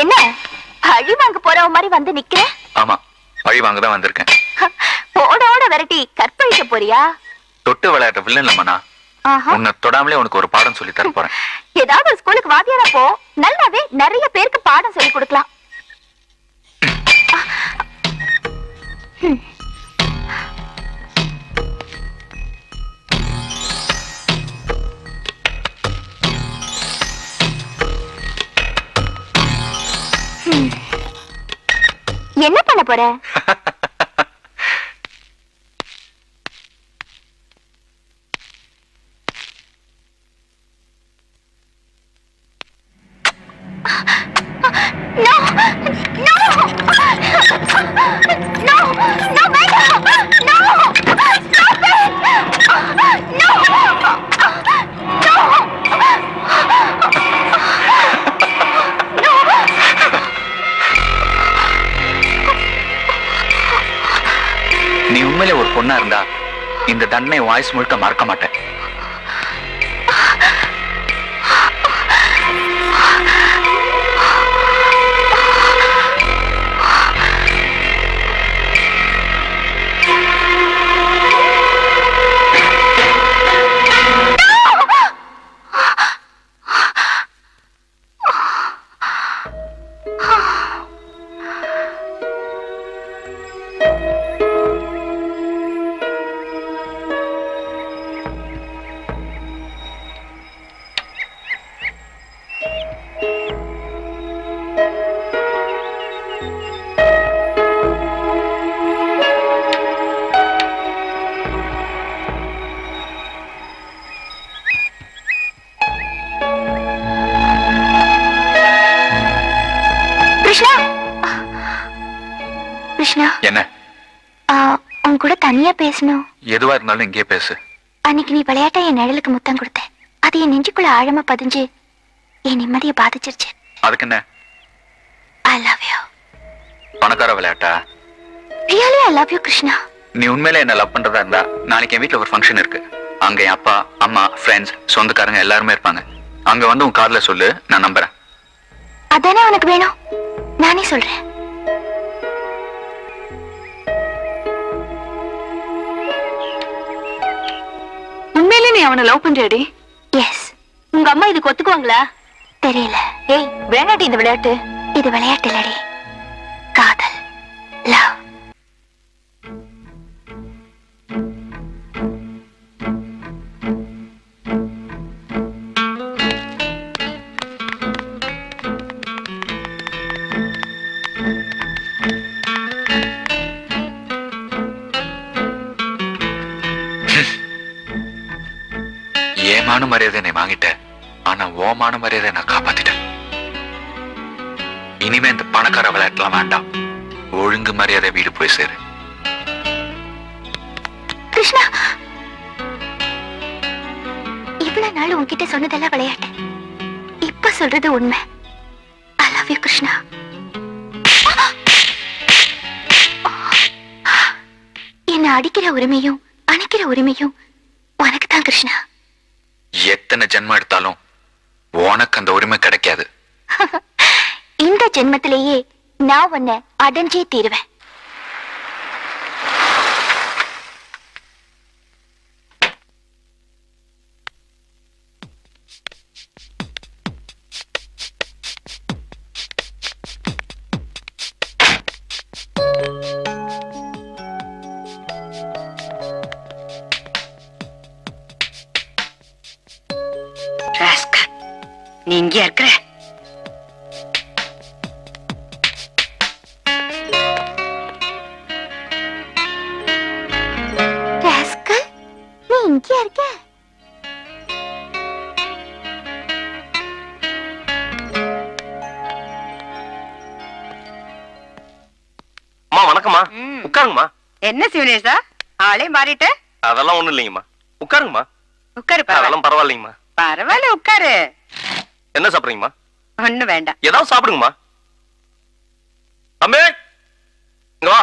என்ன பழி வாங்க போறவ மாதிரி வந்து நிக்கிற? ஆமா, பழி வாங்க தான் வந்திருக்கேன். ஓட ஓட விரட்டி கற்பழிக்க போறியா? தொட்டு விளையாடுற வில்லன் இல்லம்மா. உன்னை தொடாமலே உனக்கு ஒரு பாடம் சொல்லி தர போறேன். ஏதாவது ஒரு ஸ்கூலுக்கு வாத்தியாரா போ, நல்லாவே நிறைய பேருக்கு பாடம் சொல்லி கொடுக்கலாம். என்ன பண்ண போற? நீ உண்மையிலே ஒரு பொண்ணா இருந்தா இந்த தண்டனை வாய்ஸ் முழுக்க மறக்க மாட்டேன். என்ன? உன் கூட தனியா பேசணும். எதுவா இருந்தாலும் இங்கே பேசு. அன்னைக்கு நீ விளையாட்டா என் நிழலுக்கு முத்தம் கொடுத்த, அது என் நெஞ்சுக்குள்ள ஆழமா பதிஞ்சு என் நிம்மதியை பாதிச்சிருச்சு. அதுக்கு என்ன? I love you. பணக்கார விளையாட்டா? Really I love you Krishna. நீ உண்மையில என்ன லவ் பண்றதா இருந்தா நாளைக்கு என் வீட்டுல ஒரு ஃபங்க்ஷன் இருக்கு. அங்க என் அப்பா அம்மா ஃப்ரெண்ட்ஸ் சொந்தக்காரங்க எல்லாருமே இருப்பாங்க. அங்க வந்து உன் கார்ல சொல்லு, நான் நம்புறேன். அதானே உனக்கு வேணும், நானே சொல்றேன். உண்மையிலே நீ அவனை லவ் பண்றியாடி? எஸ். உங்க அம்மா இதுக்கு ஒத்துக்குவாங்களா? தெரியல. ஏய், வேணாடி இந்த விளையாட்டு. இது விளையாட்டு இல்லடி, காதல், லவ். ஏமான மரியாதை என்னை வாங்கிட்ட, ஆனா ஓமான மரியாதை நான் காப்பாத்திட்டேன். இனிமே இந்த பணக்கார விளையாட்டுலாம் வேண்டாம். ஒழுங்கு மரியாதை வீடு போய் சேரு. கிருஷ்ணா, இவ்வளவு நாள் உன்கிட்ட சொன்னதெல்லாம் விளையாட்டு, இப்ப சொல்றது உண்மை. I love you Krishna. என்ன அடிக்கிற உரிமையும் அணைக்கிற உரிமையும் உனக்கு தான் கிருஷ்ணா. எத்தனை ஜென்மம் எடுத்தாலும் உனக்கு அந்த உரிமை கிடைக்காது. இந்த ஜென்மத்திலேயே நான் உன்னை அடைஞ்சே தீருவேன். நீ இங்கே இருக்கிற? நீ இங்கே இருக்க? வணக்கம்மா. உட்காருங்கம்மா. என்ன சிவனேஷா, ஆளே மாறிட்ட? அதெல்லாம் ஒண்ணும் இல்லைங்கம்மா, உட்காருங்கம்மா. உட்காரு. அதெல்லாம் பரவாயில்லைங்கம்மா. பரவாயில்ல, உட்காரு. என்ன சாப்பிடுறீங்கம்மா? ஒண்ணு வேண்டாம். ஏதாவது சாப்பிடுங்கம்மா. தம்பி இங்க வா.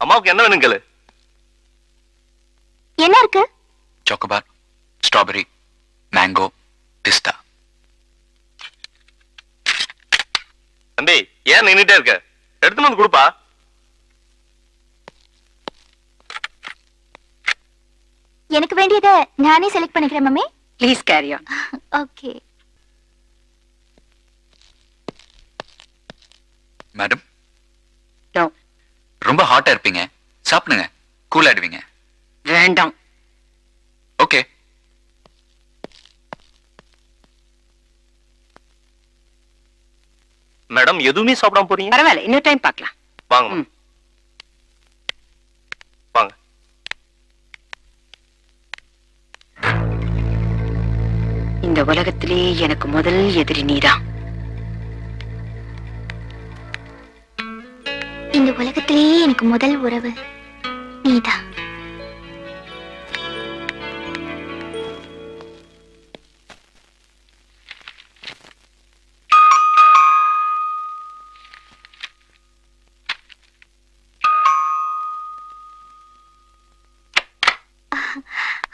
அம்மாவுக்கு என்ன வேணும் கேளு. என்ன இருக்கு? சாக்கோபார். ஸ்ட்ராபெரி, மேங்கோ, பிஸ்தா. தம்பி ஏன் நின்னுட்டே இருக்க? எடுத்துன்னு வந்து கொடுப்பா. எனக்கு வேண்டியதை நானே செலக்ட் பண்ணிக்கிறேன் mummy. Please carry on. Okay. Madam, no. ரொம்ப ஹாட்டா இருப்பீங்க, சாப்பிடுங்க, கூல் ஆயிடுவீங்க. வேண்டாம். ஓகே. மேடம் எதுவுமே சாப்பிடாம போறீங்க? பரவாயில்ல, இன்னொரு டைம் பார்க்கலாம். வாங்க வாங்க. இந்த உலகத்திலே எனக்கு முதல் எதிரி நீதான். இந்த உலகத்திலேயே எனக்கு முதல் உறவு நீதான்.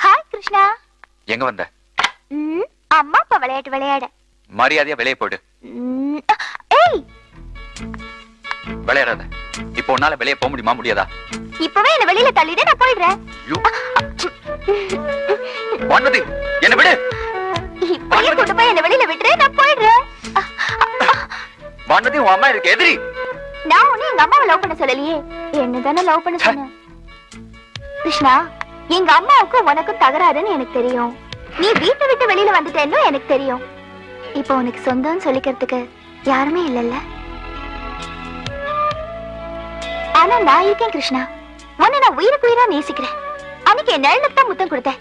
ஹாய் கிருஷ்ணா. எங்க வந்த? அம்மா அப்பா விளையாட்டு விளையாட. மரியாதையா வெளியே போயிடு. ஏய், விளையாடாத. இப்போ உன்னால வெளியே போக முடியுமா? முடியாதா? இப்பவே என்ன வெளியில தள்ளிடு, நான் போயிடுறேன். வான்மதி, என்ன விடு. இப்பவே கொண்டு போய் என்ன வெளியில விட்டுரு, நான் போயிடுறேன். வான்மதி, உன் அம்மா இருக்கு எதிரி. நான் ஒண்ணு எங்க அம்மாவை லவ் பண்ண சொல்லலையே, என்னதானே லவ் பண்ண சொன்னேன். கிருஷ்ணா, எங்க அம்மாவுக்கும் உனக்கும் தகராறுன்னு எனக்கு தெரியும். நீ வீட்டை விட்டு வெளியில வந்துட்டேன்னு எனக்கு தெரியும். இப்போ உனக்கு சொந்தம்னு சொல்லிக்கிறதுக்கு யாருமே இல்லல்ல. ஆனா நான் இருக்கேன் கிருஷ்ணா. உன்னை நான் உயிருக்கு உயிரா நேசிக்கிறேன். அன்னைக்கு என் நிழலுக்கு தான் முத்தம் கொடுத்தேன்.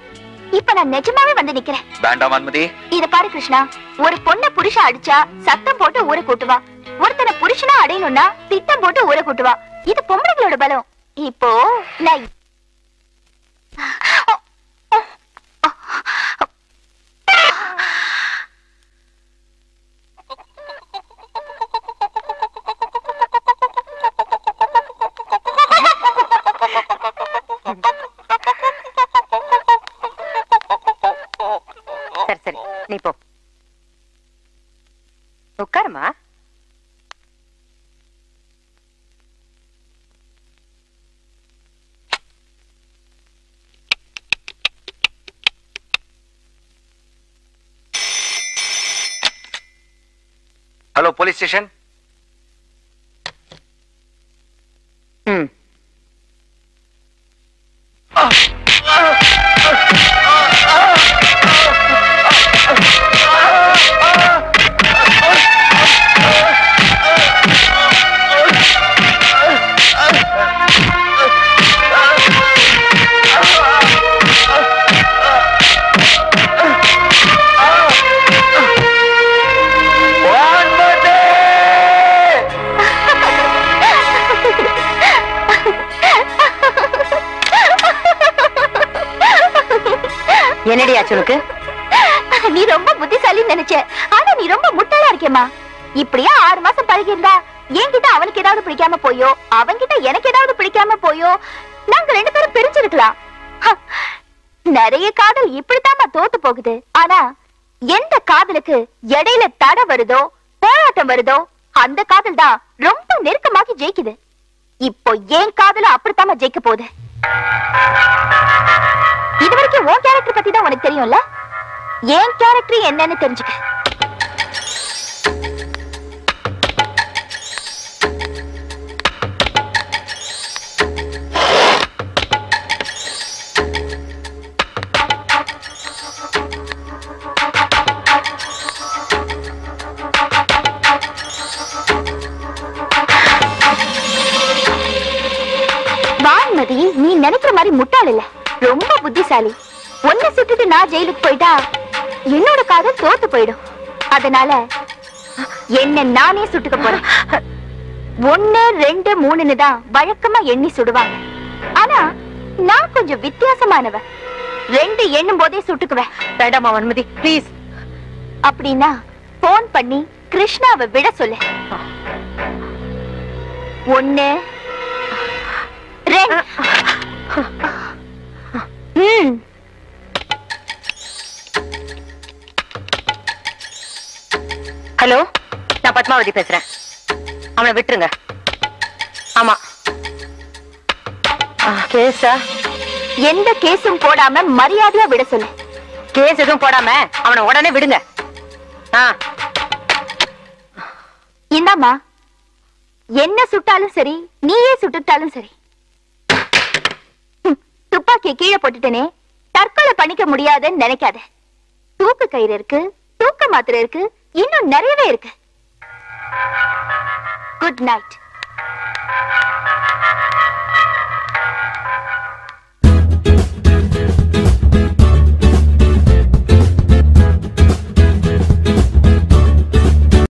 இப்ப நான் நிஜமாவே வந்து நிக்கிறேன். வேண்டாம் வான்மதி. இத பாரு கிருஷ்ணா, ஒரு பொண்ண புருஷன் அடிச்சா சத்தம் போட்டு ஊரை கூட்டுவா. ஒருத்தனை புருஷனா அடையணும்னா திட்டம் போட்டு ஊரை கூட்டுவா. இது பொம்பளைங்களோட பலம். இப்போ நான் சரி சரி, நீ போ. உட்காருமா. Hello, police station. என்னடி ஆச்சு உனக்கு? நீ ரொம்ப புத்திசாலின்னு நினைச்சேன், ஆனா நீ ரொம்ப முட்டாளா இருக்கேம்மா. இப்படியா 6 மாசம் பழகி இருந்தா என்கிட்ட அவனுக்கு ஏதாவது பிடிக்காம போயோ, அவன்கிட்ட எனக்கு ஏதாவது பிடிக்காம போயோ, நாங்க 2 பேரும் பிரிஞ்சிருக்கலாம். நிறைய காதல் இப்படித்தாம்மா தோத்து போகுது. ஆனா எந்த காதலுக்கு இடையில தடை வருதோ, போராட்டம் வருதோ, அந்த காதல் தான் ரொம்ப நெருக்கமாகி ஜெயிக்குது. இப்போ என் காதல அப்படித்தாம்மா ஜெயிக்க போகுது. இது வரைக்கும் உன் கேரக்டர் பத்தி தான் உனக்கு தெரியும்ல. என் கேரக்டர் என்னன்னு தெரிஞ்சுக்க. வான்மதி, நீ நினைக்கிற மாதிரி முட்டாள் இல்ல, ரொம்ப புத்திசாலி. ஒன்ன சுட்டுட்டு நான் ஜெயிலுக்கு போயிட்டா என்னோட காதல் தோத்து போயிடும். அதனால என்ன நானே சுட்டுக்க போறேன். 1, 2, 3ன்னு தான் வழக்கமா எண்ணி சுடுவாங்க. ஆனா நான் கொஞ்சம் வித்தியாசமானவ. 2 எண்ணும் போதே சுட்டுக்குவேன். வேண்டாமா வன்மதி, ப்ளீஸ். அப்படின்னா போன் பண்ணி கிருஷ்ணாவை விட சொல்லு. 1, 2. ஹலோ, நான் பத்மாவதி பேசுறேன். அவனை விட்டுருங்க. ஆமா. கேஸா? எந்த கேஸும் போடாம மரியாதையா விட சொல்லு. கேஸ் எதுவும் போடாம அவனை உடனே விடுங்க. இந்தாமா, என்ன சுட்டாலும் சரி, நீயே சுட்டுட்டாலும் சரி. துப்பாக்கியை கீழே போட்டுட்டேனே, தற்கொலை பண்ணிக்க முடியாதுன்னு நினைக்காத. தூக்கு கயிறு இருக்கு, தூக்க மாத்திரை இருக்கு, இன்னும் நிறையவே இருக்கு. Good night.